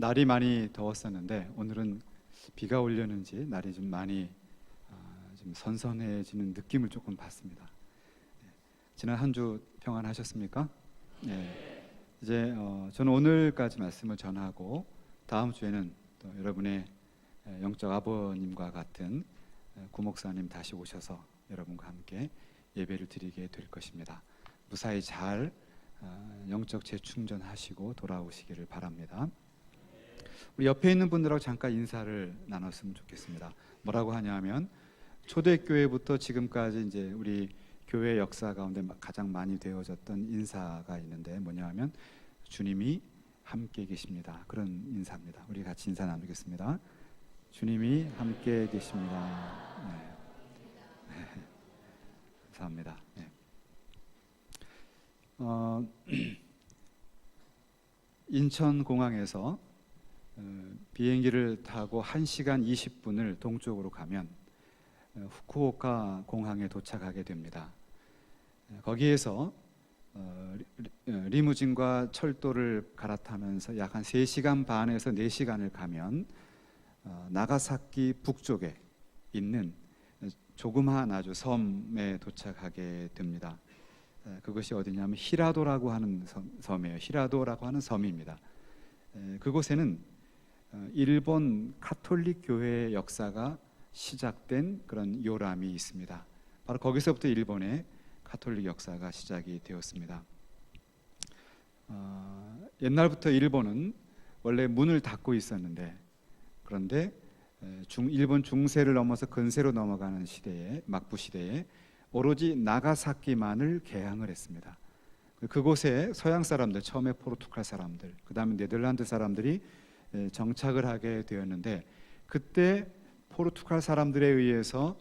날이 많이 더웠었는데 오늘은 비가 오려는지 날이 좀 많이 좀 선선해지는 느낌을 조금 받습니다. 지난 한 주 평안하셨습니까? 네. 이제 저는 오늘까지 말씀을 전하고 다음 주에는 또 여러분의 영적 아버님과 같은 구목사님 다시 오셔서 여러분과 함께 예배를 드리게 될 것입니다. 무사히 잘 영적 재충전하시고 돌아오시기를 바랍니다. 우리 옆에 있는 분들하고 잠깐 인사를 나눴으면 좋겠습니다. 뭐라고 하냐면 초대교회부터 지금까지 이제 우리 교회 역사 가운데 가장 많이 되어졌던 인사가 있는데 뭐냐면 주님이 함께 계십니다. 그런 인사입니다. 우리 같이 인사 나누겠습니다. 주님이 함께 계십니다. 네. 감사합니다. 네. 인천공항에서 비행기를 타고 1시간 20분을 동쪽으로 가면 후쿠오카 공항에 도착하게 됩니다. 거기에서 리무진과 철도를 갈아타면서 약 한 3시간 반에서 4시간을 가면 나가사키 북쪽에 있는 조그마한 아주 섬에 도착하게 됩니다. 그것이 어디냐면 히라도라고 하는 섬이에요. 히라도라고 하는 섬입니다. 그곳에는 일본 카톨릭 교회의 역사가 시작된 그런 요람이 있습니다. 바로 거기서부터 일본의 카톨릭 역사가 시작이 되었습니다. 옛날부터 일본은 원래 문을 닫고 있었는데 그런데 일본 중세를 넘어서 근세로 넘어가는 시대에 막부 시대에 오로지 나가사키만을 개항을 했습니다. 그곳에 서양 사람들, 처음에 포르투갈 사람들, 그 다음에 네덜란드 사람들이 정착을 하게 되었는데 그때 포르투갈 사람들에 의해서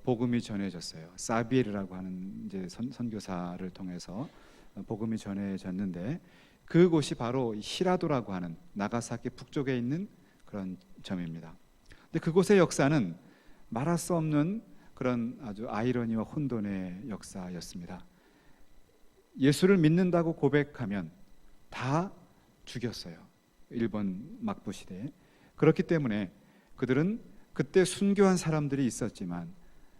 복음이 전해졌어요. 사비에르라고 하는 이제 선교사를 통해서 복음이 전해졌는데 그곳이 바로 히라도라고 하는 나가사키 북쪽에 있는 그런 점입니다. 근데 그곳의 역사는 말할 수 없는 그런 아주 아이러니와 혼돈의 역사였습니다. 예수를 믿는다고 고백하면 다 죽였어요. 일본 막부 시대에. 그렇기 때문에 그들은 그때 순교한 사람들이 있었지만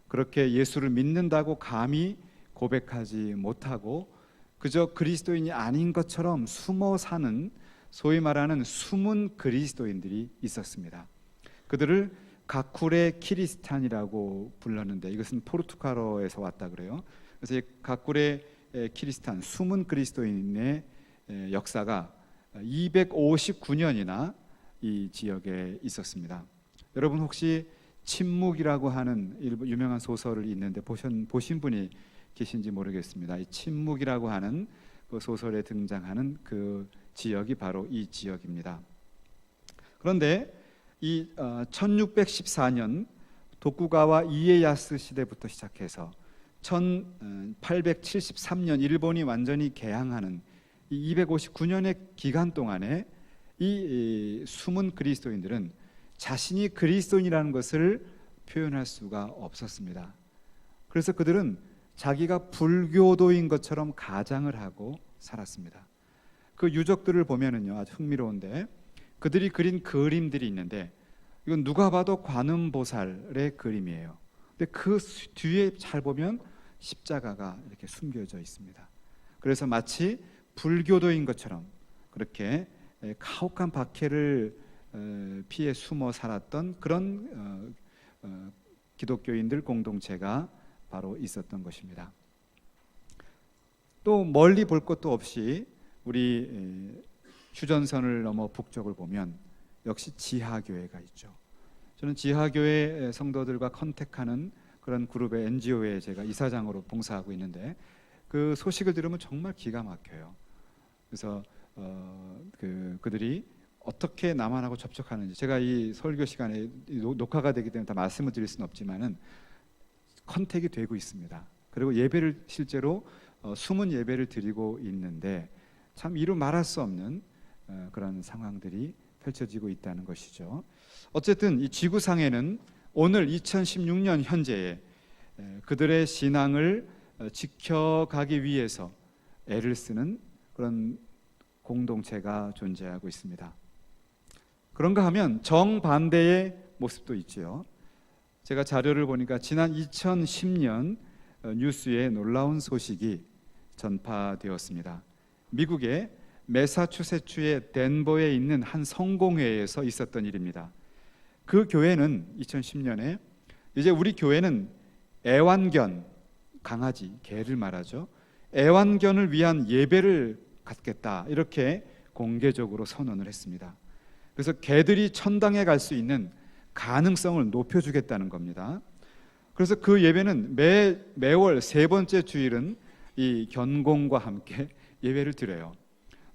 그렇게 예수를 믿는다고 감히 고백하지 못하고 그저 그리스도인이 아닌 것처럼 숨어 사는 소위 말하는 숨은 그리스도인들이 있었습니다. 그들을 가쿠레 키리스탄이라고 불렀는데 이것은 포르투갈어에서 왔다 그래요. 그래서 가쿠레 키리스탄, 숨은 그리스도인의 역사가 259년이나 이 지역에 있었습니다. 여러분 혹시 침묵이라고 하는 유명한 소설을 있는데 보신 분이 계신지 모르겠습니다. 이 침묵이라고 하는 그 소설에 등장하는 그 지역이 바로 이 지역입니다. 그런데 이 1614년 도쿠가와 이에야스 시대부터 시작해서 1873년 일본이 완전히 개항하는 이 259년의 기간 동안에 이 숨은 그리스도인들은 자신이 그리스도인이라는 것을 표현할 수가 없었습니다. 그래서 그들은 자기가 불교도인 것처럼 가장을 하고 살았습니다. 그 유적들을 보면은요 아주 흥미로운데 그들이 그린 그림들이 있는데 이건 누가 봐도 관음보살의 그림이에요. 근데 그 뒤에 잘 보면 십자가가 이렇게 숨겨져 있습니다. 그래서 마치 불교도인 것처럼 그렇게 가혹한 박해를 피해 숨어 살았던 그런 기독교인들 공동체가 바로 있었던 것입니다. 또 멀리 볼 것도 없이 우리 휴전선을 넘어 북쪽을 보면 역시 지하교회가 있죠. 저는 지하교회 성도들과 컨택하는 그런 그룹의 NGO에 제가 이사장으로 봉사하고 있는데 그 소식을 들으면 정말 기가 막혀요. 그래서 그들이 어떻게 남한하고 접촉하는지 제가 이 설교 시간에 녹화가 되기 때문에 다 말씀을 드릴 수는 없지만은 컨택이 되고 있습니다. 그리고 예배를 실제로 숨은 예배를 드리고 있는데 참 이루 말할 수 없는 그런 상황들이 펼쳐지고 있다는 것이죠. 어쨌든 이 지구상에는 오늘 2016년 현재에 그들의 신앙을 지켜가기 위해서 애를 쓰는 그런 공동체가 존재하고 있습니다. 그런가 하면 정반대의 모습도 있지요. 제가 자료를 보니까 지난 2010년 뉴스에 놀라운 소식이 전파되었습니다. 미국의 매사추세츠의 덴버에 있는 한 성공회에서 있었던 일입니다. 그 교회는 2010년에 이제 우리 교회는 애완견, 강아지, 개를 말하죠. 애완견을 위한 예배를 갖겠다, 이렇게 공개적으로 선언을 했습니다. 그래서 개들이 천당에 갈 수 있는 가능성을 높여주겠다는 겁니다. 그래서 그 예배는 매월 세 번째 주일은 이 견공과 함께 예배를 드려요.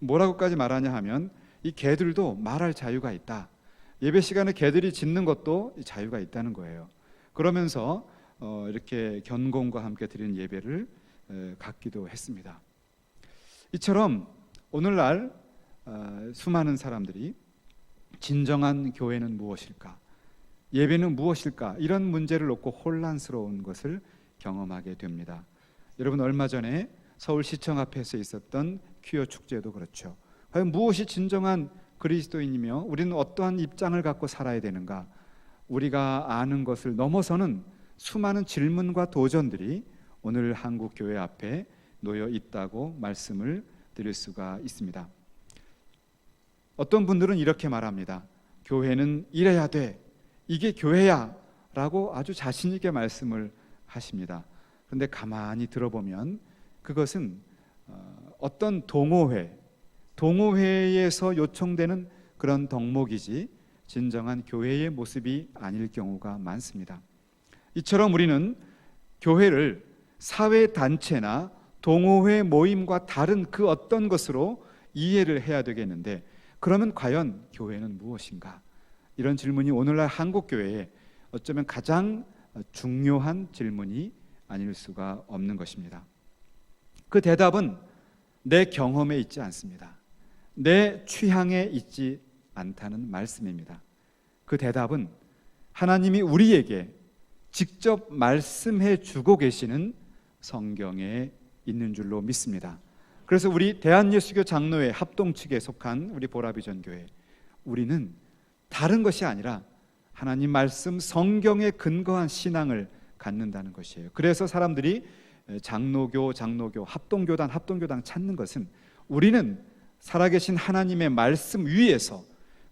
뭐라고까지 말하냐 하면 이 개들도 말할 자유가 있다. 예배 시간에 개들이 짖는 것도 자유가 있다는 거예요. 그러면서 이렇게 견공과 함께 드리는 예배를 갖기도 했습니다. 이처럼 오늘날 수많은 사람들이 진정한 교회는 무엇일까? 예배는 무엇일까? 이런 문제를 놓고 혼란스러운 것을 경험하게 됩니다. 여러분, 얼마 전에 서울시청 앞에서 있었던 퀴어 축제도 그렇죠. 과연 무엇이 진정한 그리스도인이며 우리는 어떠한 입장을 갖고 살아야 되는가? 우리가 아는 것을 넘어서는 수많은 질문과 도전들이 오늘 한국 교회 앞에 놓여 있다고 말씀을 드릴 수가 있습니다. 어떤 분들은 이렇게 말합니다. 교회는 이래야 돼. 이게 교회야 라고 아주 자신 있게 말씀을 하십니다. 그런데 가만히 들어보면 그것은 어떤 동호회에서 요청되는 그런 덕목이지 진정한 교회의 모습이 아닐 경우가 많습니다. 이처럼 우리는 교회를 사회단체나 동호회 모임과 다른 그 어떤 것으로 이해를 해야 되겠는데, 그러면 과연 교회는 무엇인가? 이런 질문이 오늘날 한국교회에 어쩌면 가장 중요한 질문이 아닐 수가 없는 것입니다. 그 대답은 내 경험에 있지 않습니다. 내 취향에 있지 않다는 말씀입니다. 그 대답은 하나님이 우리에게 직접 말씀해 주고 계시는 성경에 있는 줄로 믿습니다. 그래서 우리 대한예수교 장로회 합동 측에 속한 우리 보라비전 교회, 우리는 다른 것이 아니라 하나님 말씀 성경에 근거한 신앙을 갖는다는 것이에요. 그래서 사람들이 장로교, 합동교당 찾는 것은 우리는 살아계신 하나님의 말씀 위에서,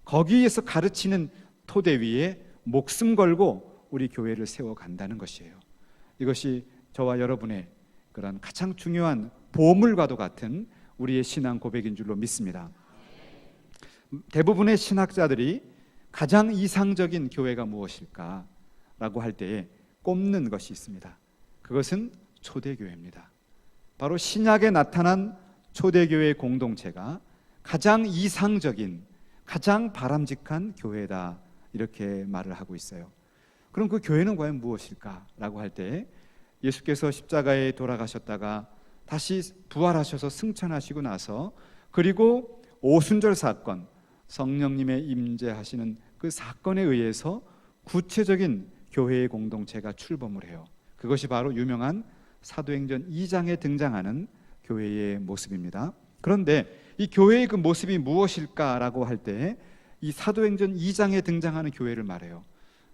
거기에서 가르치는 토대 위에 목숨 걸고 우리 교회를 세워간다는 것이에요. 이것이 저와 여러분의 그런 가장 중요한 보물과도 같은 우리의 신앙 고백인 줄로 믿습니다. 대부분의 신학자들이 가장 이상적인 교회가 무엇일까? 라고 할 때에 꼽는 것이 있습니다. 그것은 초대교회입니다. 바로 신약에 나타난 초대교회 공동체가 가장 이상적인, 가장 바람직한 교회다, 이렇게 말을 하고 있어요. 그럼 그 교회는 과연 무엇일까? 라고 할 때 예수께서 십자가에 돌아가셨다가 다시 부활하셔서 승천하시고 나서, 그리고 오순절 사건, 성령님의 임재하시는 그 사건에 의해서 구체적인 교회의 공동체가 출범을 해요. 그것이 바로 유명한 사도행전 2장에 등장하는 교회의 모습입니다. 그런데 이 교회의 그 모습이 무엇일까라고 할 때 이 사도행전 2장에 등장하는 교회를 말해요.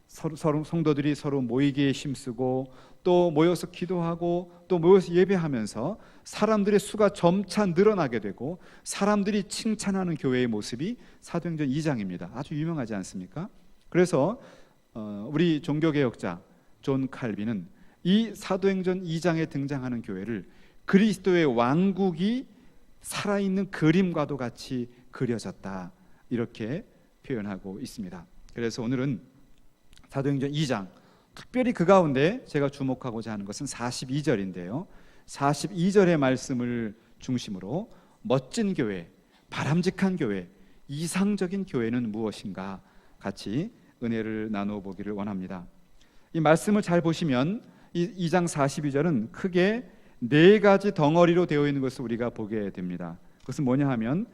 서로 성도들이 서로 모이기에 힘쓰고 또 모여서 기도하고 또 모여서 예배하면서 사람들의 수가 점차 늘어나게 되고 사람들이 칭찬하는 교회의 모습이 사도행전 2장입니다. 아주 유명하지 않습니까? 그래서 우리 종교개혁자 존 칼빈은 이 사도행전 2장에 등장하는 교회를 그리스도의 왕국이 살아있는 그림과도 같이 그려졌다, 이렇게 표현하고 있습니다. 그래서 오늘은 사도행전 2장, 특별히 그 가운데 제가 주목하고자 하는 것은 42절인데요. 42절의 말씀을 중심으로 멋진 교회, 바람직한 교회, 이상적인 교회는 무엇인가 같이 은혜를 나누어 보기를 원합니다. 이 말씀을 잘 보시면 이 2장 42절은 크게 네 가지 덩어리로 되어 있는 것을 우리가 보게 됩니다. 그것은 뭐냐 하면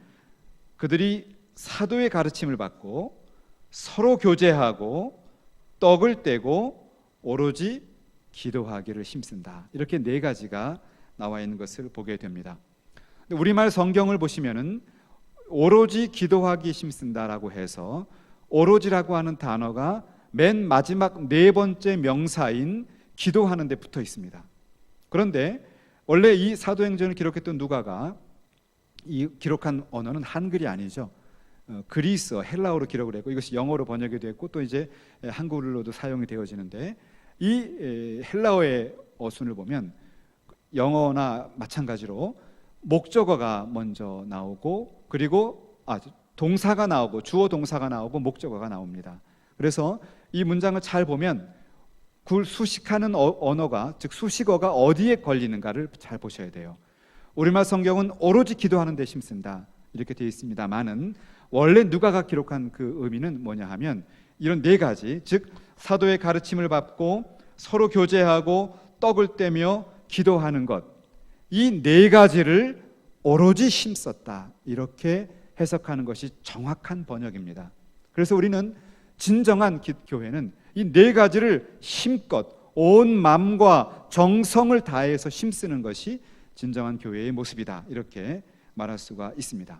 그들이 사도의 가르침을 받고 서로 교제하고 떡을 떼고 오로지 기도하기를 힘쓴다, 이렇게 네 가지가 나와 있는 것을 보게 됩니다. 우리말 성경을 보시면은 오로지 기도하기 힘쓴다라고 해서 오로지라고 하는 단어가 맨 마지막 네 번째 명사인 기도하는 데 붙어 있습니다. 그런데 원래 이 사도행전을 기록했던 누가가 이 기록한 언어는 한글이 아니죠. 그리스어, 헬라어로 기록을 했고 이것이 영어로 번역이 됐고 또 이제 한글로도 사용이 되어지는데 이 헬라어의 어순을 보면 영어나 마찬가지로 목적어가 먼저 나오고 그리고 동사가 나오고 주어 동사가 나오고 목적어가 나옵니다. 그래서 이 문장을 잘 보면 그걸 수식하는 언어가 즉 수식어가 어디에 걸리는가를 잘 보셔야 돼요. 우리말 성경은 오로지 기도하는 데 심쓴다 이렇게 되어 있습니다만은 원래 누가가 기록한 그 의미는 뭐냐 하면 이런 네 가지 즉 사도의 가르침을 받고 서로 교제하고 떡을 떼며 기도하는 것 이 네 가지를 오로지 힘썼다 이렇게 해석하는 것이 정확한 번역입니다. 그래서 우리는 진정한 교회는 이 네 가지를 힘껏 온 마음과 정성을 다해서 힘쓰는 것이 진정한 교회의 모습이다 이렇게 말할 수가 있습니다.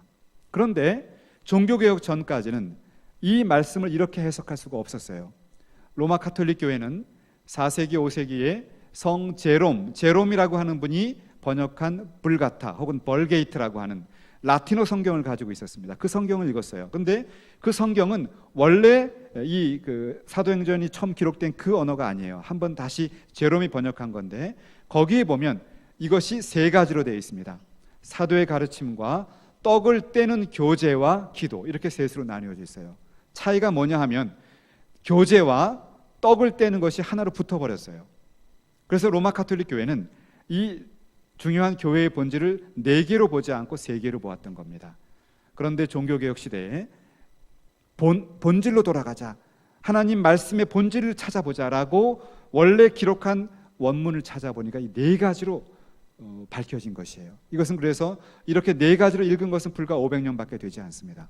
그런데 종교개혁 전까지는 이 말씀을 이렇게 해석할 수가 없었어요. 로마 카톨릭 교회는 4세기 5세기에 성 제롬이라고 하는 분이 번역한 불가타 혹은 벌게이트라고 하는 라틴어 성경을 가지고 있었습니다. 그 성경을 읽었어요. 그런데 그 성경은 원래 이 사도행전이 처음 기록된 그 언어가 아니에요. 한번 다시 제롬이 번역한 건데 거기에 보면 이것이 세 가지로 되어 있습니다. 사도의 가르침과 떡을 떼는 교제와 기도 이렇게 셋으로 나뉘어져 있어요. 차이가 뭐냐 하면 교제와 떡을 떼는 것이 하나로 붙어버렸어요. 그래서 로마 카톨릭 교회는 이 중요한 교회의 본질을 네 개로 보지 않고 세 개로 보았던 겁니다. 그런데 종교개혁 시대에 본질로 돌아가자, 하나님 말씀의 본질을 찾아보자라고 원래 기록한 원문을 찾아보니까 이 네 가지로 밝혀진 것이에요. 이것은 그래서 이렇게 네 가지로 읽은 것은 불과 500년밖에 되지 않습니다.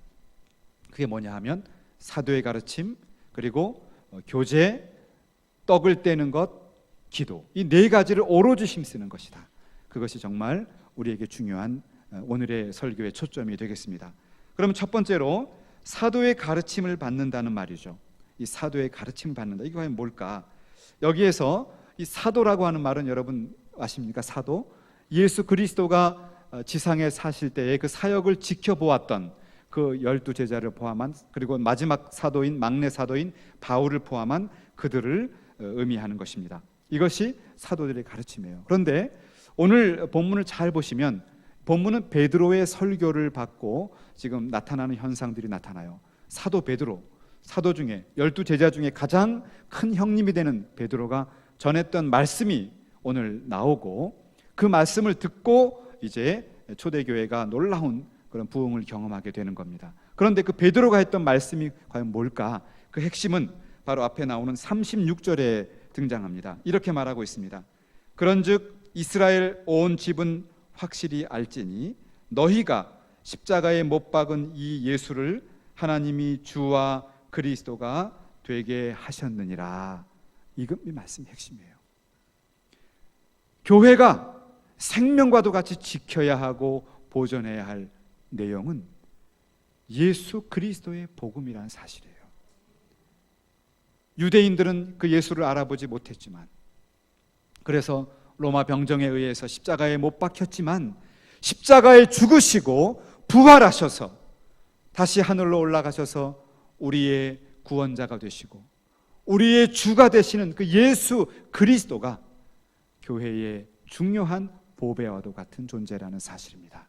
그게 뭐냐 하면 사도의 가르침, 그리고 교제, 떡을 떼는 것, 기도 이 네 가지를 오로지 힘쓰는 것이다. 그것이 정말 우리에게 중요한 오늘의 설교의 초점이 되겠습니다. 그러면 첫 번째로 사도의 가르침을 받는다는 말이죠. 이 사도의 가르침을 받는다. 이게 과연 뭘까? 여기에서 이 사도라고 하는 말은 여러분 아십니까? 사도 예수 그리스도가 지상에 사실 때에 그 사역을 지켜보았던 그 12제자를 포함한 그리고 마지막 사도인 막내 사도인 바울을 포함한 그들을 의미하는 것입니다. 이것이 사도들의 가르침이에요. 그런데 오늘 본문을 잘 보시면 본문은 베드로의 설교를 받고 지금 나타나는 현상들이 나타나요. 사도 베드로, 사도 중에 12제자 중에 가장 큰 형님이 되는 베드로가 전했던 말씀이 오늘 나오고 그 말씀을 듣고 이제 초대교회가 놀라운 그런 부흥을 경험하게 되는 겁니다. 그런데 그 베드로가 했던 말씀이 과연 뭘까? 그 핵심은 바로 앞에 나오는 36절에 등장합니다. 이렇게 말하고 있습니다. 그런즉 이스라엘 온 집은 확실히 알지니 너희가 십자가에 못 박은 이 예수를 하나님이 주와 그리스도가 되게 하셨느니라. 이 말씀이 핵심이에요. 교회가 생명과도 같이 지켜야 하고 보존해야 할 내용은 예수 그리스도의 복음이라는 사실이에요. 유대인들은 그 예수를 알아보지 못했지만 그래서 로마 병정에 의해서 십자가에 못 박혔지만 십자가에 죽으시고 부활하셔서 다시 하늘로 올라가셔서 우리의 구원자가 되시고 우리의 주가 되시는 그 예수 그리스도가 교회의 중요한 보배와도 같은 존재라는 사실입니다.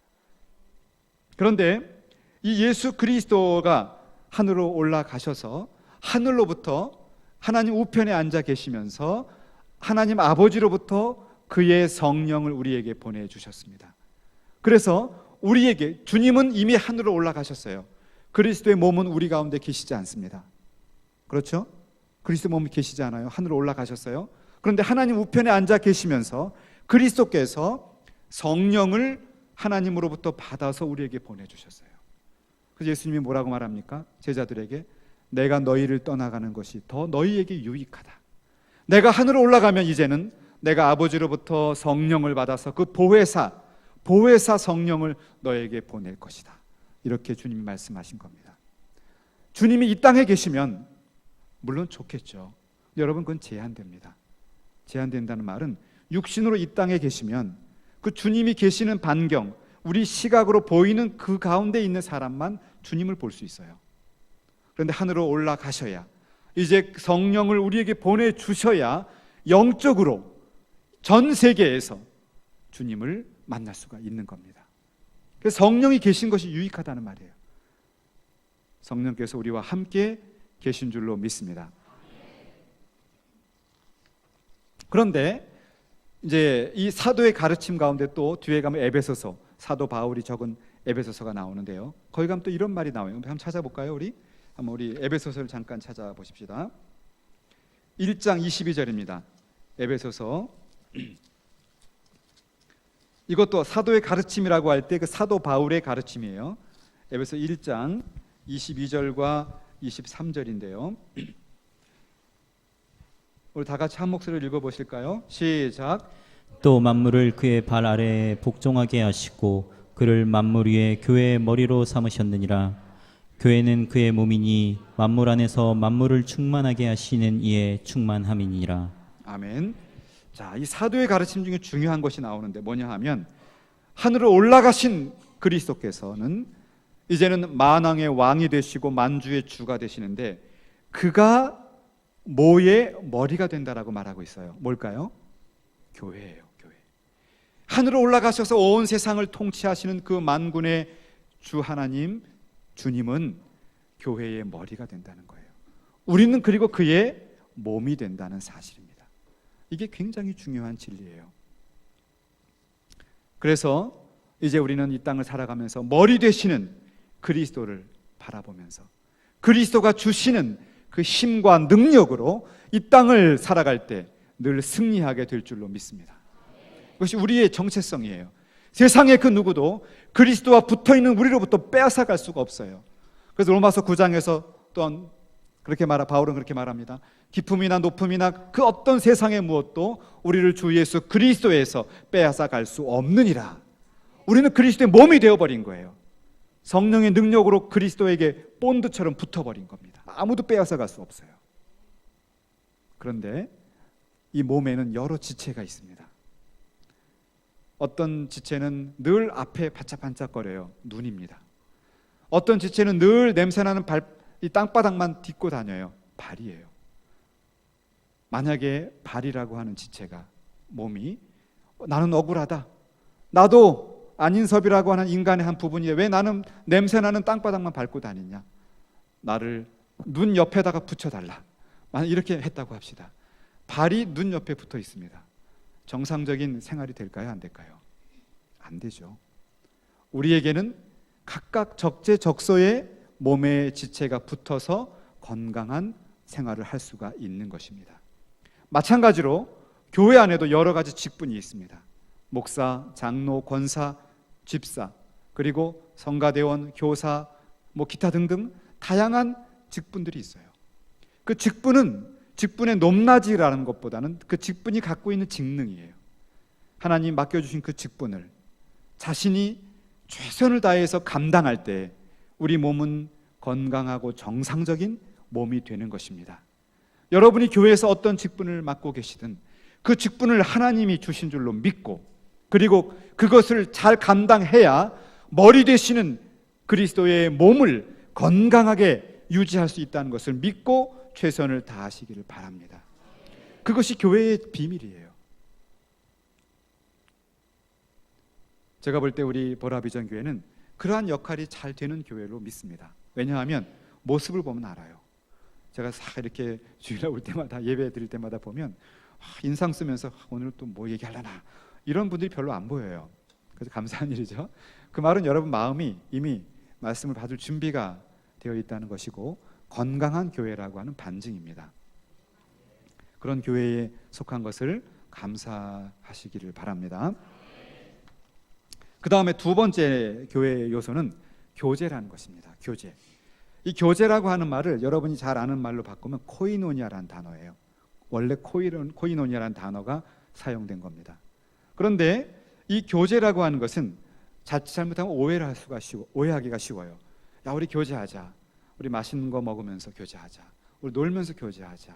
그런데 이 예수 그리스도가 하늘로 올라가셔서 하늘로부터 하나님 우편에 앉아 계시면서 하나님 아버지로부터 그의 성령을 우리에게 보내주셨습니다. 그래서 우리에게 주님은 이미 하늘로 올라가셨어요. 그리스도의 몸은 우리 가운데 계시지 않습니다. 그렇죠? 그리스도 몸이 계시지 않아요. 하늘로 올라가셨어요. 그런데 하나님 우편에 앉아 계시면서 그리스도께서 성령을 하나님으로부터 받아서 우리에게 보내주셨어요. 그래서 예수님이 뭐라고 말합니까? 제자들에게 내가 너희를 떠나가는 것이 더 너희에게 유익하다. 내가 하늘로 올라가면 이제는 내가 아버지로부터 성령을 받아서 그 보혜사 성령을 너에게 보낼 것이다. 이렇게 주님이 말씀하신 겁니다. 주님이 이 땅에 계시면 물론 좋겠죠. 여러분, 그건 제한됩니다. 제한된다는 말은 육신으로 이 땅에 계시면 그 주님이 계시는 반경, 우리 시각으로 보이는 그 가운데 있는 사람만 주님을 볼 수 있어요. 그런데 하늘로 올라가셔야, 이제 성령을 우리에게 보내주셔야 영적으로 전 세계에서 주님을 만날 수가 있는 겁니다. 그래서 성령이 계신 것이 유익하다는 말이에요. 성령께서 우리와 함께 계신 줄로 믿습니다. 그런데 이제 이 사도의 가르침 가운데 또 뒤에 가면 에베소서, 사도 바울이 적은 에베소서가 나오는데요. 거기 가면 또 이런 말이 나와요. 한번 찾아볼까요? 한번 우리 에베소서를 잠깐 찾아보십시다. 1장 22절입니다. 에베소서. 이것도 사도의 가르침이라고 할 때 그 사도 바울의 가르침이에요. 에베소 1장 22절과 23절인데요. 우리 다 같이 한 목소리로 읽어보실까요? 시작. 또 만물을 그의 발 아래에 복종하게 하시고 그를 만물 위에 교회의 머리로 삼으셨느니라. 교회는 그의 몸이니 만물 안에서 만물을 충만하게 하시는 이의 충만함이니라. 아멘. 자, 이 사도의 가르침 중에 중요한 것이 나오는데 뭐냐 하면, 하늘로 올라가신 그리스도께서는 이제는 만왕의 왕이 되시고 만주의 주가 되시는데, 그가 뭐의 머리가 된다라고 말하고 있어요. 뭘까요? 교회예요. 교회. 하늘로 올라가셔서 온 세상을 통치하시는 그 만군의 주 하나님, 주님은 교회의 머리가 된다는 거예요. 우리는 그리고 그의 몸이 된다는 사실입니다. 이게 굉장히 중요한 진리예요. 그래서 이제 우리는 이 땅을 살아가면서 머리 되시는 그리스도를 바라보면서 그리스도가 주시는 그 힘과 능력으로 이 땅을 살아갈 때 늘 승리하게 될 줄로 믿습니다. 그것이 우리의 정체성이에요. 세상의 그 누구도 그리스도와 붙어있는 우리로부터 빼앗아갈 수가 없어요. 그래서 로마서 9장에서 또한 바울은 그렇게 말합니다. 기품이나 높음이나 그 어떤 세상의 무엇도 우리를 주 예수 그리스도에서 빼앗아갈 수 없느니라. 우리는 그리스도의 몸이 되어버린 거예요. 성령의 능력으로 그리스도에게 본드처럼 붙어버린 겁니다. 아무도 빼앗아갈 수 없어요. 그런데 이 몸에는 여러 지체가 있습니다. 어떤 지체는 늘 앞에 반짝반짝거려요. 눈입니다. 어떤 지체는 늘 냄새나는 이 땅바닥만 딛고 다녀요. 발이에요. 만약에 발이라고 하는 지체가, 몸이 나는 억울하다, 나도 안인섭이라고 하는 인간의 한 부분이에요, 왜 나는 냄새나는 땅바닥만 밟고 다니냐, 나를 눈 옆에다가 붙여달라, 만약 이렇게 했다고 합시다. 발이 눈 옆에 붙어 있습니다. 정상적인 생활이 될까요? 안 될까요? 안 되죠. 우리에게는 각각 적재적소에 몸의 지체가 붙어서 건강한 생활을 할 수가 있는 것입니다. 마찬가지로 교회 안에도 여러 가지 직분이 있습니다. 목사, 장로, 권사, 집사, 그리고 성가대원, 교사, 기타 등등 다양한 직분들이 있어요. 그 직분의 높낮이라는 것보다는 그 직분이 갖고 있는 직능이에요. 하나님 맡겨주신 그 직분을 자신이 최선을 다해서 감당할 때 우리 몸은 건강하고 정상적인 몸이 되는 것입니다. 여러분이 교회에서 어떤 직분을 맡고 계시든 그 직분을 하나님이 주신 줄로 믿고, 그리고 그것을 잘 감당해야 머리 되시는 그리스도의 몸을 건강하게 유지할 수 있다는 것을 믿고 최선을 다하시기를 바랍니다. 그것이 교회의 비밀이에요. 제가 볼 때 우리 보라비전 교회는 그러한 역할이 잘 되는 교회로 믿습니다. 왜냐하면 모습을 보면 알아요. 제가 싹 이렇게 주일날 올 때마다, 예배 드릴 때마다 보면 인상 쓰면서 오늘 또 뭐 얘기하려나, 이런 분들이 별로 안 보여요. 그래서 감사한 일이죠. 그 말은 여러분 마음이 이미 말씀을 받을 준비가 되어 있다는 것이고 건강한 교회라고 하는 반증입니다. 그런 교회에 속한 것을 감사하시기를 바랍니다. 그 다음에 두 번째 교회의 요소는 교제라는 것입니다. 교제. 이 교제라고 하는 말을 여러분이 잘 아는 말로 바꾸면 코이노니아라는 단어예요. 원래 코이노니아라는 단어가 사용된 겁니다. 그런데 이 교제라고 하는 것은 자칫 잘못하면 오해하기가 쉬워요. 야, 우리 교제하자. 우리 맛있는 거 먹으면서 교제하자. 우리 놀면서 교제하자.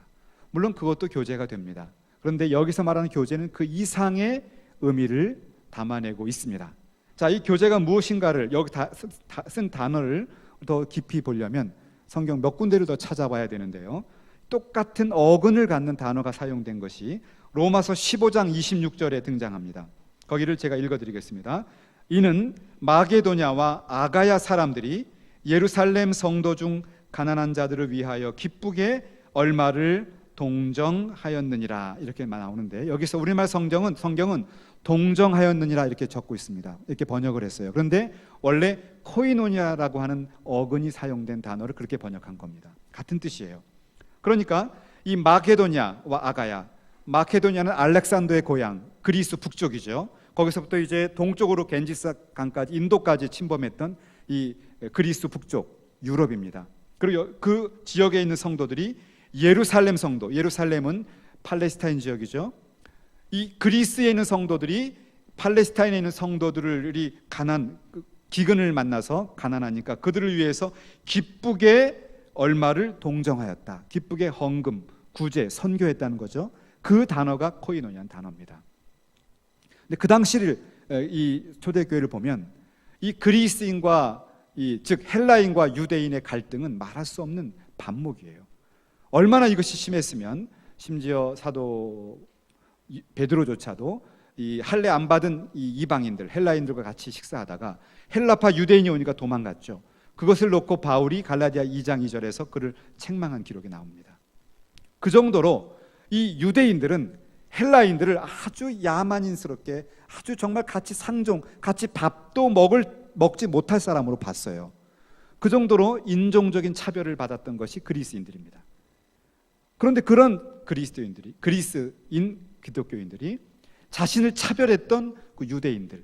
물론 그것도 교제가 됩니다. 그런데 여기서 말하는 교제는 그 이상의 의미를 담아내고 있습니다. 자, 이 교제가 무엇인가를 여기 쓴 단어를 더 깊이 보려면 성경 몇 군데를 더 찾아봐야 되는데요. 똑같은 어근을 갖는 단어가 사용된 것이 로마서 15장 26절에 등장합니다. 거기를 제가 읽어드리겠습니다. 이는 마게도냐와 아가야 사람들이 예루살렘 성도 중 가난한 자들을 위하여 기쁘게 얼마를 동정하였느니라, 이렇게 나오는데 여기서 우리말 성경은 동정하였느니라 이렇게 적고 있습니다. 이렇게 번역을 했어요. 그런데 원래 코이노니아라고 하는 어근이 사용된 단어를 그렇게 번역한 겁니다. 같은 뜻이에요. 그러니까 이 마케도냐와 아가야, 마케도냐는 알렉산더의 고향, 그리스 북쪽이죠. 거기서부터 이제 동쪽으로 겐지스 강까지, 인도까지 침범했던 이 그리스 북쪽, 유럽입니다. 그리고 그 지역에 있는 성도들이 예루살렘 성도, 예루살렘은 팔레스타인 지역이죠. 이 그리스에 있는 성도들이 팔레스타인에 있는 성도들이 기근을 만나서 가난하니까 그들을 위해서 기쁘게 얼마를 동정하였다. 기쁘게 헌금, 구제, 선교했다는 거죠. 그 단어가 코이노니아는 단어입니다. 근데 그 당시를 이 초대교회를 보면 이 그리스인과 즉 헬라인과 유대인의 갈등은 말할 수 없는 반목이에요. 얼마나 이것이 심했으면 심지어 사도 베드로조차도 이 할례 안 받은 이 이방인들, 헬라인들과 같이 식사하다가 헬라파 유대인이 오니까 도망갔죠. 그것을 놓고 바울이 갈라디아 2장 2절에서 그를 책망한 기록이 나옵니다. 그 정도로 이 유대인들은 헬라인들을 아주 야만인스럽게, 아주 정말 같이 상종, 같이 밥도 먹지 못할 사람으로 봤어요. 그 정도로 인종적인 차별을 받았던 것이 그리스인들입니다. 그런데 그런 그리스인 기독교인들이 자신을 차별했던 그 유대인들,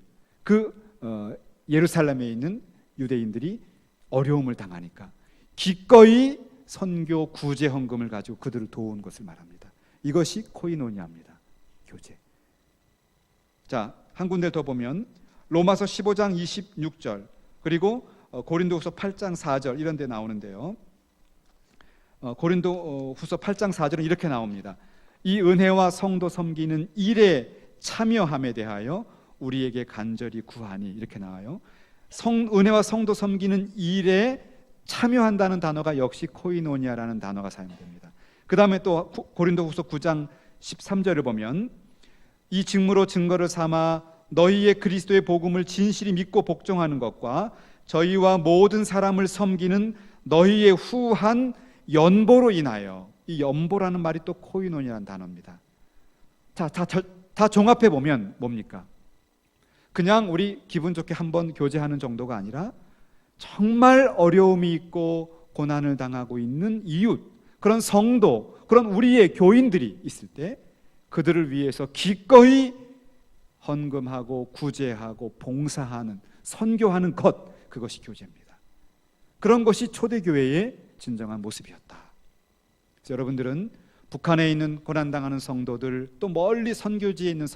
예루살렘에 있는 유대인들이 어려움을 당하니까 기꺼이 선교 구제 헌금을 가지고 그들을 도운 것을 말합니다. 이것이 코이노니아입니다. 교제. 자, 한 군데 더 보면 로마서 15장 26절 그리고 고린도후서 8장 4절 이런 데 나오는데요. 고린도후서 8장 4절은 이렇게 나옵니다. 이 은혜와 성도 섬기는 일에 참여함에 대하여 우리에게 간절히 구하니, 이렇게 나와요. 은혜와 성도 섬기는 일에 참여한다는 단어가 역시 코이노니아라는 단어가 사용됩니다. 그 다음에 또 고린도후서 9장 13절을 보면 이 직무로 증거를 삼아 너희의 그리스도의 복음을 진실히 믿고 복종하는 것과 저희와 모든 사람을 섬기는 너희의 후한 연보로 인하여, 이 연보라는 말이 또 코이노니아라는 단어입니다. 다 종합해 보면 뭡니까? 그냥 우리 기분 좋게 한번 교제하는 정도가 아니라 정말 어려움이 있고 고난을 당하고 있는 이웃, 그런 성도, 그런 우리의 교인들이 있을 때 그들을 위해서 기꺼이 헌금하고 구제하고 봉사하는, 선교하는 것, 그것이 교제입니다. 그런 것이 초대교회의 진정한 모습이었다. 그래서 여러분들은 북한에 있는 고난당하는 성도들, 또 멀리 선교지에 있는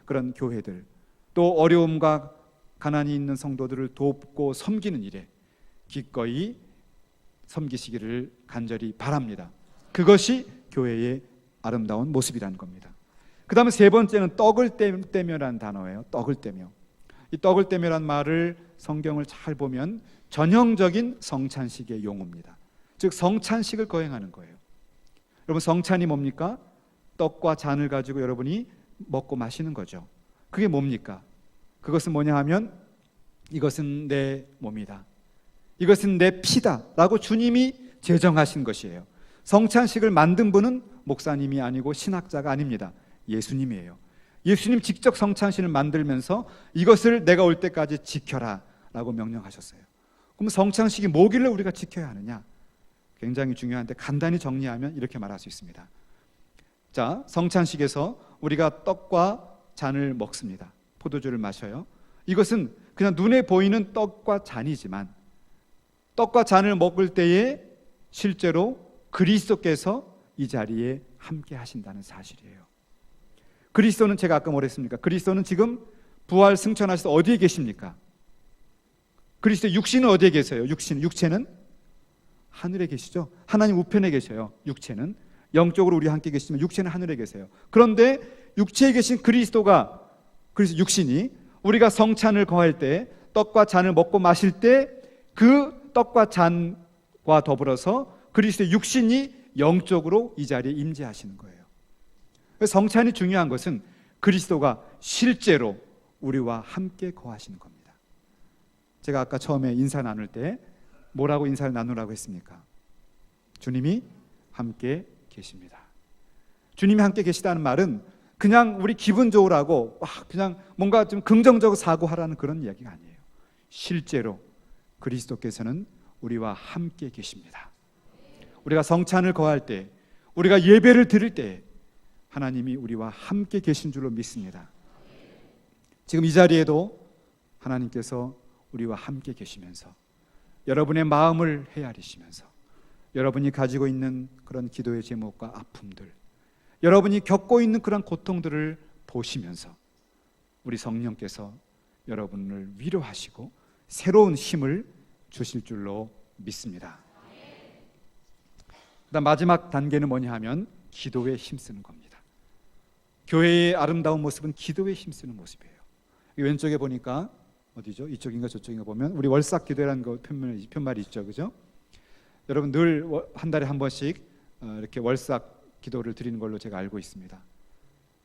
그런 교회들, 또 어려움과 가난이 있는 성도들을 돕고 섬기는 일에 기꺼이 섬기시기를 간절히 바랍니다. 그것이 교회의 아름다운 모습이라는 겁니다. 그 다음에 세 번째는 떡을 떼며라는 단어예요. 떡을 떼며. 이 떡을 떼며라는 말을 성경을 잘 보면 전형적인 성찬식의 용어입니다. 즉 성찬식을 거행하는 거예요. 여러분, 성찬이 뭡니까? 떡과 잔을 가지고 여러분이 먹고 마시는 거죠. 그게 뭡니까? 그것은 뭐냐 하면 이것은 내 몸이다, 이것은 내 피다 라고 주님이 제정하신 것이에요. 성찬식을 만든 분은 목사님이 아니고 신학자가 아닙니다. 예수님이에요. 예수님 직접 성찬식을 만들면서 이것을 내가 올 때까지 지켜라 라고 명령하셨어요. 그럼 성찬식이 뭐길래 우리가 지켜야 하느냐? 굉장히 중요한데 간단히 정리하면 이렇게 말할 수 있습니다. 자, 성찬식에서 우리가 떡과 잔을 먹습니다. 포도주를 마셔요. 이것은 그냥 눈에 보이는 떡과 잔이지만 떡과 잔을 먹을 때에 실제로 그리스도께서 이 자리에 함께 하신다는 사실이에요. 그리스도는, 제가 아까 뭐랬습니까? 그리스도는 지금 부활 승천하셔서 어디에 계십니까? 그리스도의 육신은 어디에 계세요? 육체는 하늘에 계시죠. 하나님 우편에 계셔요. 육체는 영적으로 우리와 함께 계시지만 육체는 하늘에 계세요. 그런데 육체에 계신 그리스도가, 그래서 육신이 우리가 성찬을 거할 때, 떡과 잔을 먹고 마실 때 그 떡과 잔과 더불어서 그리스도의 육신이 영적으로 이 자리에 임재하시는 거예요. 성찬이 중요한 것은 그리스도가 실제로 우리와 함께 거하시는 겁니다. 제가 아까 처음에 인사 나눌 때 뭐라고 인사를 나누라고 했습니까? 주님이 함께 계십니다. 주님이 함께 계시다는 말은 그냥 우리 기분 좋으라고 그냥 뭔가 좀 긍정적으로 사고하라는 그런 이야기가 아니에요. 실제로 그리스도께서는 우리와 함께 계십니다. 우리가 성찬을 거할 때, 우리가 예배를 드릴 때 하나님이 우리와 함께 계신 줄로 믿습니다. 지금 이 자리에도 하나님께서 우리와 함께 계시면서 여러분의 마음을 헤아리시면서 여러분이 가지고 있는 그런 기도의 제목과 아픔들, 여러분이 겪고 있는 그런 고통들을 보시면서 우리 성령께서 여러분을 위로하시고 새로운 힘을 주실 줄로 믿습니다. 그다음 마지막 단계는 뭐냐 하면 기도에 힘쓰는 겁니다. 교회의 아름다운 모습은 기도에 힘쓰는 모습이에요. 왼쪽에 보니까 어디죠? 이쪽인가 저쪽인가 보면 우리 월삭 기도라는 거 편말이 있죠, 그죠? 여러분 늘 한 달에 한 번씩 이렇게 월삭 기도를 드리는 걸로 제가 알고 있습니다.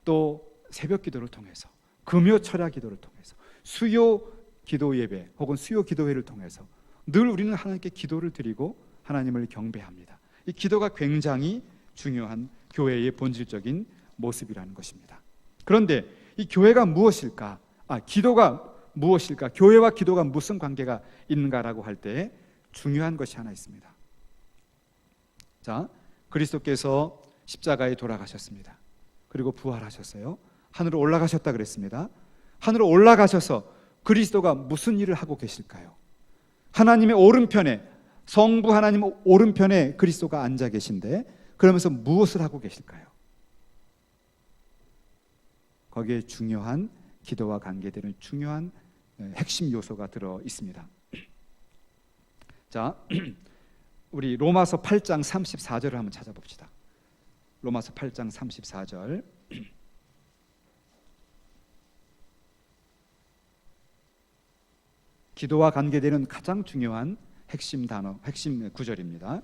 또 새벽 기도를 통해서, 금요 철야 기도를 통해서, 수요 기도 예배 혹은 수요 기도회를 통해서 늘 우리는 하나님께 기도를 드리고 하나님을 경배합니다. 이 기도가 굉장히 중요한 교회의 본질적인 모습이라는 것입니다. 그런데 이 교회가 무엇일까? 기도가 무엇일까? 교회와 기도가 무슨 관계가 있는가라고 할 때 중요한 것이 하나 있습니다. 자, 그리스도께서 십자가에 돌아가셨습니다. 그리고 부활하셨어요. 하늘로 올라가셨다 그랬습니다. 하늘로 올라가셔서 그리스도가 무슨 일을 하고 계실까요? 하나님의 오른편에, 성부 하나님 오른편에 그리스도가 앉아 계신데 그러면서 무엇을 하고 계실까요? 거기에 중요한 기도와 관계되는 중요한 핵심 요소가 들어 있습니다. 자, 우리 로마서 8장 34절을 한번 찾아봅시다. 로마서 8장 34절. 기도와 관계되는 가장 중요한 핵심 단어, 핵심 구절입니다.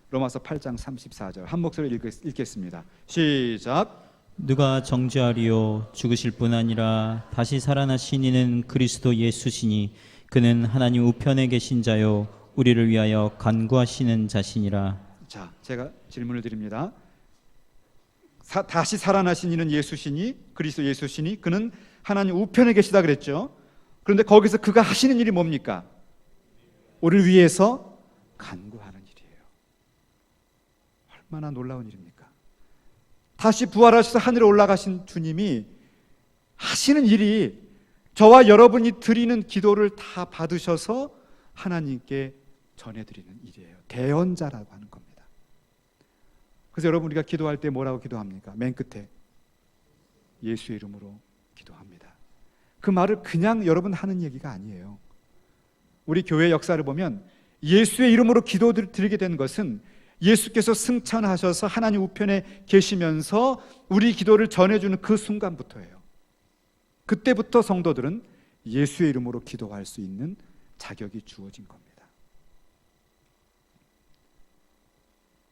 로마서 8장 34절 한 목소리로 읽겠습니다. 시작. 누가 정죄하리요? 죽으실 뿐 아니라 다시 살아나신 이는 그리스도 예수시니 그는 하나님 우편에 계신 자요 우리를 위하여 간구하시는 자시니라. 자, 제가 질문을 드립니다. 다시 살아나신 이는 예수시니, 그리스도 예수시니 그는 하나님 우편에 계시다 그랬죠. 그런데 거기서 그가 하시는 일이 뭡니까? 우리를 위해서 간구하는 일이에요. 얼마나 놀라운 일입니까? 다시 부활하셔서 하늘에 올라가신 주님이 하시는 일이 저와 여러분이 드리는 기도를 다 받으셔서 하나님께 전해드리는 일이에요. 대언자라고 하는 겁니다. 그래서 여러분 우리가 기도할 때 뭐라고 기도합니까? 맨 끝에 예수의 이름으로 기도합니다. 그 말을 그냥 여러분 하는 얘기가 아니에요. 우리 교회 역사를 보면 예수의 이름으로 기도를 드리게 된 것은 예수께서 승천하셔서 하나님 우편에 계시면서 우리 기도를 전해주는 그 순간부터예요. 그때부터 성도들은 예수의 이름으로 기도할 수 있는 자격이 주어진 겁니다.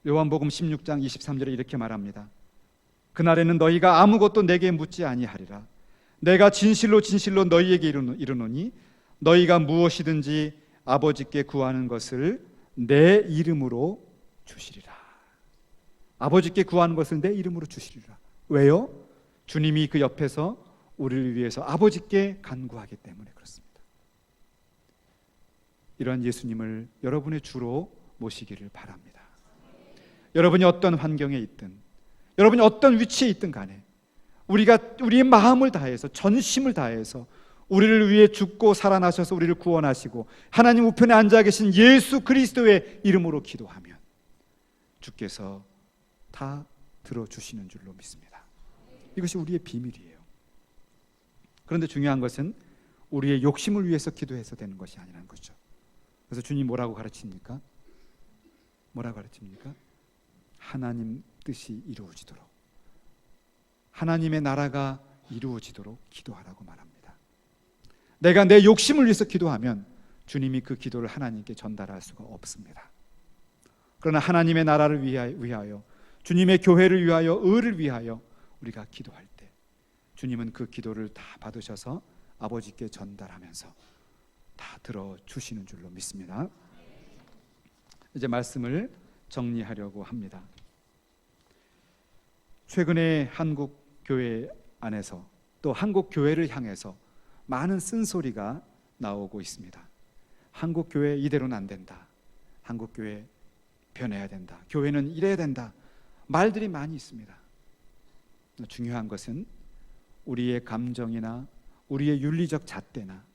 요한복음 16장 23절에 이렇게 말합니다. 그날에는 너희가 아무것도 내게 묻지 아니하리라. 내가 진실로 진실로 너희에게 이르노니 너희가 무엇이든지 아버지께 구하는 것을 내 이름으로 주시리라. 아버지께 구하는 것을 내 이름으로 주시리라. 왜요? 주님이 그 옆에서 우리를 위해서 아버지께 간구하기 때문에 그렇습니다. 이러한 예수님을 여러분의 주로 모시기를 바랍니다. 여러분이 어떤 환경에 있든, 여러분이 어떤 위치에 있든 간에 우리가 우리의 마음을 다해서, 전심을 다해서 우리를 위해 죽고 살아나셔서 우리를 구원하시고 하나님 우편에 앉아 계신 예수 그리스도의 이름으로 기도하면 주께서 다 들어주시는 줄로 믿습니다. 이것이 우리의 비밀이에요. 그런데 중요한 것은 우리의 욕심을 위해서 기도해서 되는 것이 아니라는 거죠. 그래서 주님 뭐라고 가르칩니까? 뭐라고 가르칩니까? 하나님 뜻이 이루어지도록, 하나님의 나라가 이루어지도록 기도하라고 말합니다. 내가 내 욕심을 위해서 기도하면 주님이 그 기도를 하나님께 전달할 수가 없습니다. 그러나 하나님의 나라를 위하여, 주님의 교회를 위하여, 의를 위하여 우리가 기도할 때 주님은 그 기도를 다 받으셔서 아버지께 전달하면서 다 들어주시는 줄로 믿습니다. 이제 말씀을 정리하려고 합니다. 최근에 한국 교회 안에서 또 한국 교회를 향해서 많은 쓴소리가 나오고 있습니다. 한국 교회 이대로는 안 된다. 한국 교회 변해야 된다. 교회는 이래야 된다. 말들이 많이 있습니다. 중요한 것은 우리의 감정이나 우리의 윤리적 잣대나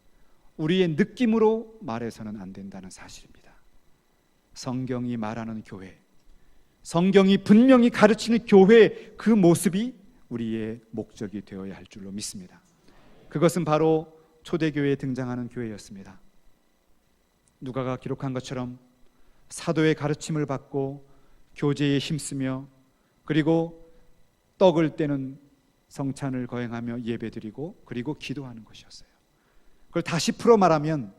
우리의 느낌으로 말해서는 안 된다는 사실입니다. 성경이 말하는 교회, 성경이 분명히 가르치는 교회의 그 모습이 우리의 목적이 되어야 할 줄로 믿습니다. 그것은 바로 초대교회에 등장하는 교회였습니다. 누가가 기록한 것처럼 사도의 가르침을 받고 교제에 힘쓰며 그리고 떡을 떼는 성찬을 거행하며 예배드리고 그리고 기도하는 것이었어요. 그걸 다시 풀어 말하면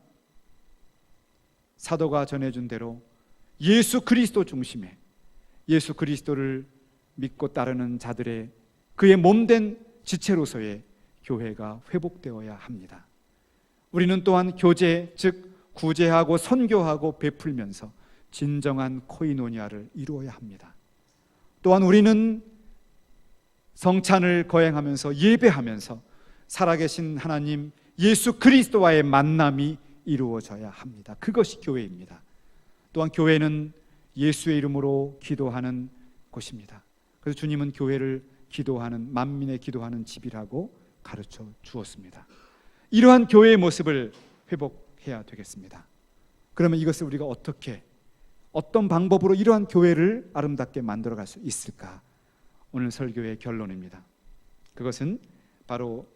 사도가 전해준 대로 예수 그리스도 중심에 예수 그리스도를 믿고 따르는 자들의 그의 몸된 지체로서의 교회가 회복되어야 합니다. 우리는 또한 교제, 즉 구제하고 선교하고 베풀면서 진정한 코이노니아를 이루어야 합니다. 또한 우리는 성찬을 거행하면서 예배하면서 살아계신 하나님 예수 그리스도와의 만남이 이루어져야 합니다. 그것이 교회입니다. 또한 교회는 예수의 이름으로 기도하는 곳입니다. 그래서 주님은 교회를 기도하는, 만민의 기도하는 집이라고 가르쳐 주었습니다. 이러한 교회의 모습을 회복해야 되겠습니다. 그러면 이것을 우리가 어떤 방법으로 이러한 교회를 아름답게 만들어갈 수 있을까? 오늘 설교의 결론입니다. 그것은 바로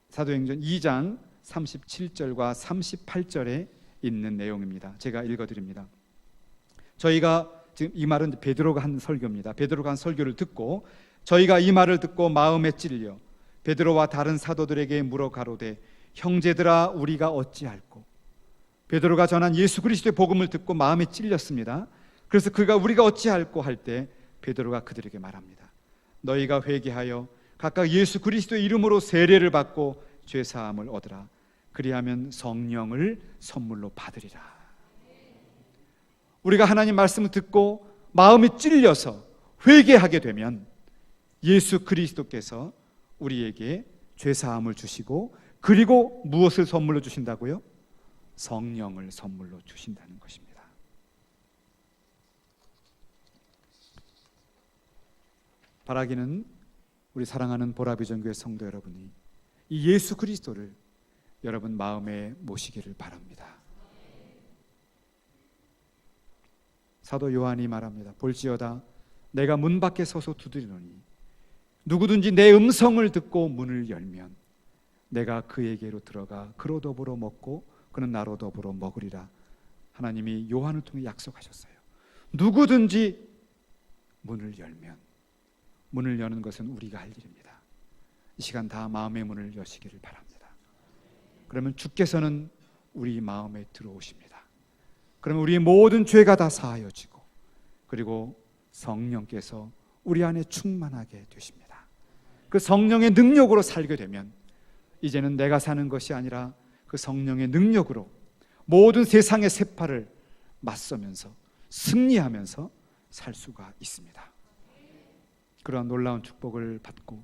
사도행전 2장 37절과 38절에 있는 내용입니다. 제가 읽어드립니다. 저희가 지금 이 말은 베드로가 한 설교입니다. 베드로가 한 설교를 듣고 저희가 이 말을 듣고 마음에 찔려 베드로와 다른 사도들에게 물어 가로되 형제들아 우리가 어찌할꼬. 베드로가 전한 예수 그리스도의 복음을 듣고 마음에 찔렸습니다. 그래서 우리가 어찌할꼬 할 때 베드로가 그들에게 말합니다. 너희가 회개하여 각각 예수 그리스도의 이름으로 세례를 받고 죄 사함을 얻으라. 그리하면 성령을 선물로 받으리라. 우리가 하나님 말씀을 듣고 마음이 찔려서 회개하게 되면 예수 그리스도께서 우리에게 죄 사함을 주시고 그리고 무엇을 선물로 주신다고요? 성령을 선물로 주신다는 것입니다. 바라기는 우리 사랑하는 보라비전교회 성도 여러분이 이 예수 그리스도를 여러분 마음에 모시기를 바랍니다. 사도 요한이 말합니다. 볼지어다 내가 문 밖에 서서 두드리노니 누구든지 내 음성을 듣고 문을 열면 내가 그에게로 들어가 그로 더불어 먹고 그는 나로 더불어 먹으리라. 하나님이 요한을 통해 약속하셨어요. 누구든지 문을 열면, 문을 여는 것은 우리가 할 일입니다. 이 시간 다 마음의 문을 여시기를 바랍니다. 그러면 주께서는 우리 마음에 들어오십니다. 그러면 우리의 모든 죄가 다 사하여지고 그리고 성령께서 우리 안에 충만하게 되십니다. 그 성령의 능력으로 살게 되면 이제는 내가 사는 것이 아니라 그 성령의 능력으로 모든 세상의 세파를 맞서면서 승리하면서 살 수가 있습니다. 그러한 놀라운 축복을 받고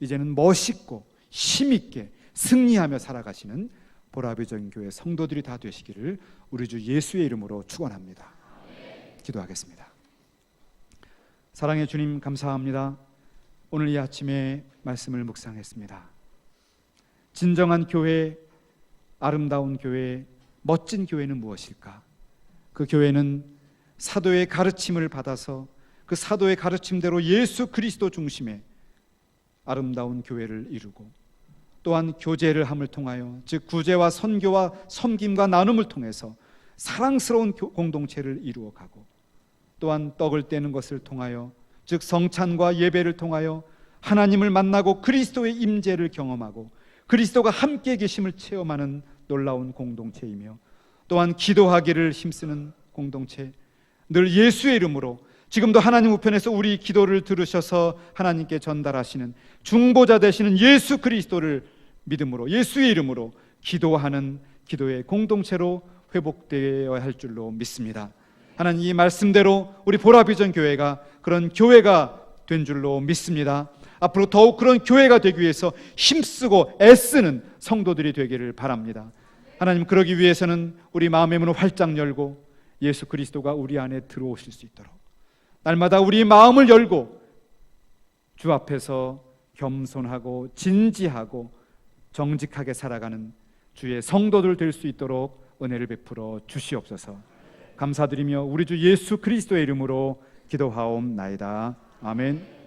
이제는 멋있고 힘있게 승리하며 살아가시는 보라비전 교회 성도들이 다 되시기를 우리 주 예수의 이름으로 축원합니다. 기도하겠습니다. 사랑의 주님 감사합니다. 오늘 이 아침에 말씀을 묵상했습니다. 진정한 교회, 아름다운 교회, 멋진 교회는 무엇일까? 그 교회는 사도의 가르침을 받아서 그 사도의 가르침대로 예수 그리스도 중심의 아름다운 교회를 이루고 또한 교제를 함을 통하여, 즉 구제와 선교와 섬김과 나눔을 통해서 사랑스러운 공동체를 이루어가고, 또한 떡을 떼는 것을 통하여, 즉 성찬과 예배를 통하여 하나님을 만나고 그리스도의 임재를 경험하고 그리스도가 함께 계심을 체험하는 놀라운 공동체이며, 또한 기도하기를 힘쓰는 공동체, 늘 예수의 이름으로 지금도 하나님 우편에서 우리 기도를 들으셔서 하나님께 전달하시는 중보자 되시는 예수 그리스도를 믿음으로 예수의 이름으로 기도하는 기도의 공동체로 회복되어야 할 줄로 믿습니다. 하나님, 이 말씀대로 우리 보라비전 교회가 그런 교회가 된 줄로 믿습니다. 앞으로 더욱 그런 교회가 되기 위해서 힘쓰고 애쓰는 성도들이 되기를 바랍니다. 하나님, 그러기 위해서는 우리 마음의 문을 활짝 열고 예수 그리스도가 우리 안에 들어오실 수 있도록 날마다 우리 마음을 열고 주 앞에서 겸손하고 진지하고 정직하게 살아가는 주의 성도들 될 수 있도록 은혜를 베풀어 주시옵소서. 감사드리며 우리 주 예수 그리스도의 이름으로 기도하옵나이다. 아멘.